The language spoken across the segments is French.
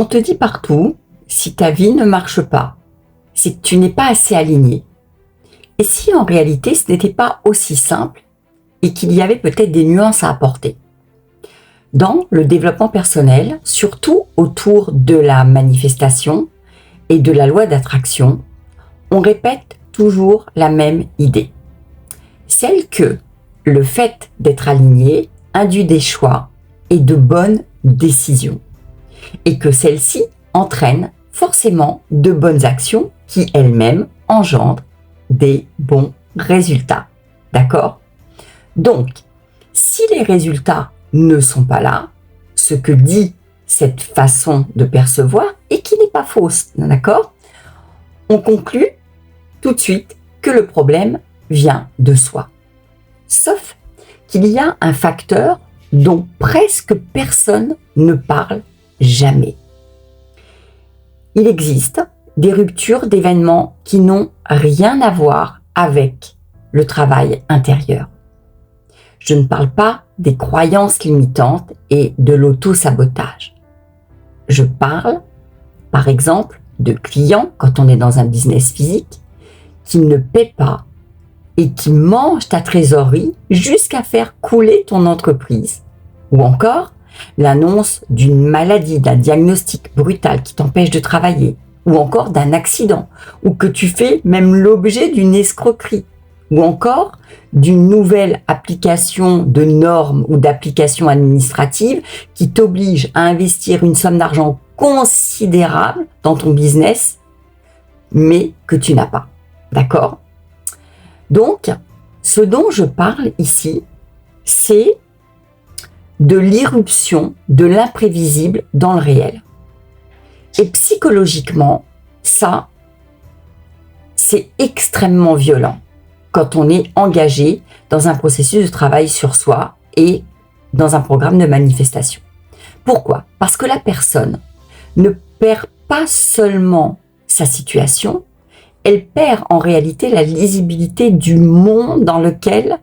On te dit partout, si ta vie ne marche pas, c'est que tu n'es pas assez aligné. Et si en réalité ce n'était pas aussi simple et qu'il y avait peut-être des nuances à apporter. Dans le développement personnel, surtout autour de la manifestation et de la loi d'attraction, on répète toujours la même idée. Celle que le fait d'être aligné induit des choix et de bonnes décisions. Et que celle-ci entraîne forcément de bonnes actions qui elles-mêmes engendrent des bons résultats. D'accord ? Donc, si les résultats ne sont pas là, ce que dit cette façon de percevoir et qui n'est pas fausse, d'accord ? On conclut tout de suite que le problème vient de soi. Sauf qu'il y a un facteur dont presque personne ne parle jamais. Il existe des ruptures d'événements qui n'ont rien à voir avec le travail intérieur. Je ne parle pas des croyances limitantes et de l'auto-sabotage. Je parle, par exemple, de clients, quand on est dans un business physique, qui ne paient pas et qui mangent ta trésorerie jusqu'à faire couler ton entreprise. Ou encore, l'annonce d'une maladie, d'un diagnostic brutal qui t'empêche de travailler, ou encore d'un accident, ou que tu fais même l'objet d'une escroquerie, ou encore d'une nouvelle application de normes ou d'applications administratives qui t'oblige à investir une somme d'argent considérable dans ton business, mais que tu n'as pas. D'accord ? Donc, ce dont je parle ici, c'est de l'irruption de l'imprévisible dans le réel. Et psychologiquement, ça, c'est extrêmement violent quand on est engagé dans un processus de travail sur soi et dans un programme de manifestation. Pourquoi ? Parce que la personne ne perd pas seulement sa situation, elle perd en réalité la lisibilité du monde dans lequel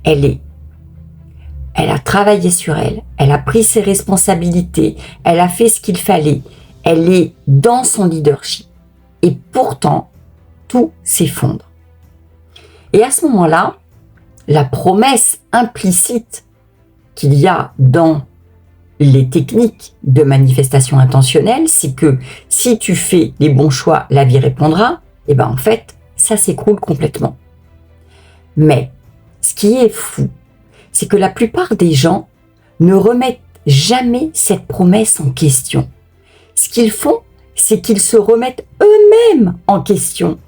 elle est. Elle a travaillé sur elle, elle a pris ses responsabilités, elle a fait ce qu'il fallait, elle est dans son leadership. Et pourtant, tout s'effondre. Et à ce moment-là, la promesse implicite qu'il y a dans les techniques de manifestation intentionnelle, c'est que si tu fais les bons choix, la vie répondra. Et bien en fait, ça s'écroule complètement. Mais ce qui est fou, c'est que la plupart des gens ne remettent jamais cette promesse en question. Ce qu'ils font, c'est qu'ils se remettent eux-mêmes en question.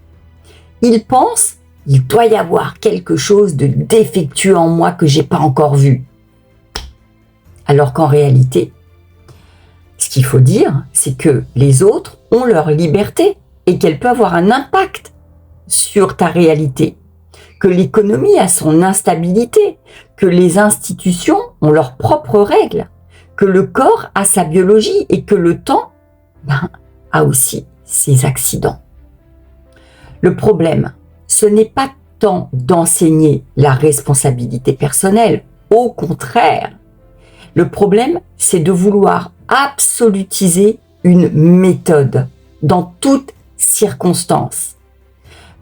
Ils pensent, il doit y avoir quelque chose de défectueux en moi que j'ai pas encore vu. Alors qu'en réalité, ce qu'il faut dire, c'est que les autres ont leur liberté et qu'elle peut avoir un impact sur ta réalité, que l'économie a son instabilité, que les institutions ont leurs propres règles, que le corps a sa biologie et que le temps a aussi ses accidents. Le problème, ce n'est pas tant d'enseigner la responsabilité personnelle, au contraire. Le problème, c'est de vouloir absolutiser une méthode dans toutes circonstances.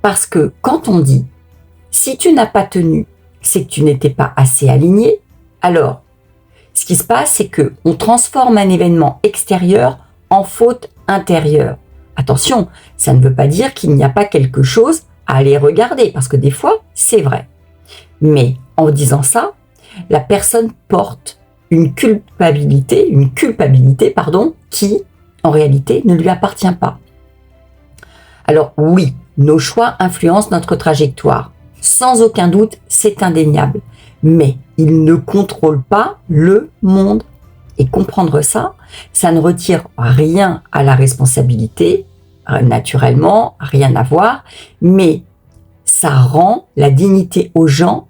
Parce que quand on dit « si tu n'as pas tenu, c'est que tu n'étais pas assez aligné », alors ce qui se passe, c'est qu'on transforme un événement extérieur en faute intérieure. Attention, ça ne veut pas dire qu'il n'y a pas quelque chose à aller regarder, parce que des fois, c'est vrai. Mais en disant ça, la personne porte une culpabilité, qui, en réalité, ne lui appartient pas. Alors oui, nos choix influencent notre trajectoire. Sans aucun doute, c'est indéniable. Mais ils ne contrôlent pas le monde. Et comprendre ça, ça ne retire rien à la responsabilité, naturellement, rien à voir, mais ça rend la dignité aux gens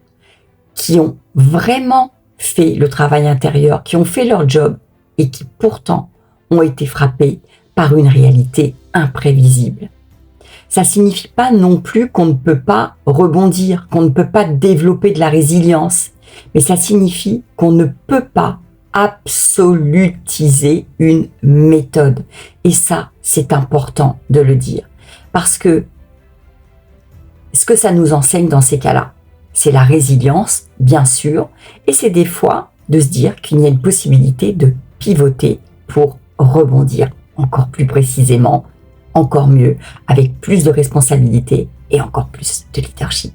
qui ont vraiment fait le travail intérieur, qui ont fait leur job et qui pourtant ont été frappés par une réalité imprévisible. Ça signifie pas non plus qu'on ne peut pas rebondir, qu'on ne peut pas développer de la résilience, mais ça signifie qu'on ne peut pas absolutiser une méthode. Et ça, c'est important de le dire. Parce que ce que ça nous enseigne dans ces cas-là, c'est la résilience, bien sûr, et c'est des fois de se dire qu'il y a une possibilité de pivoter pour rebondir encore plus précisément, encore mieux, avec plus de responsabilité et encore plus de leadership.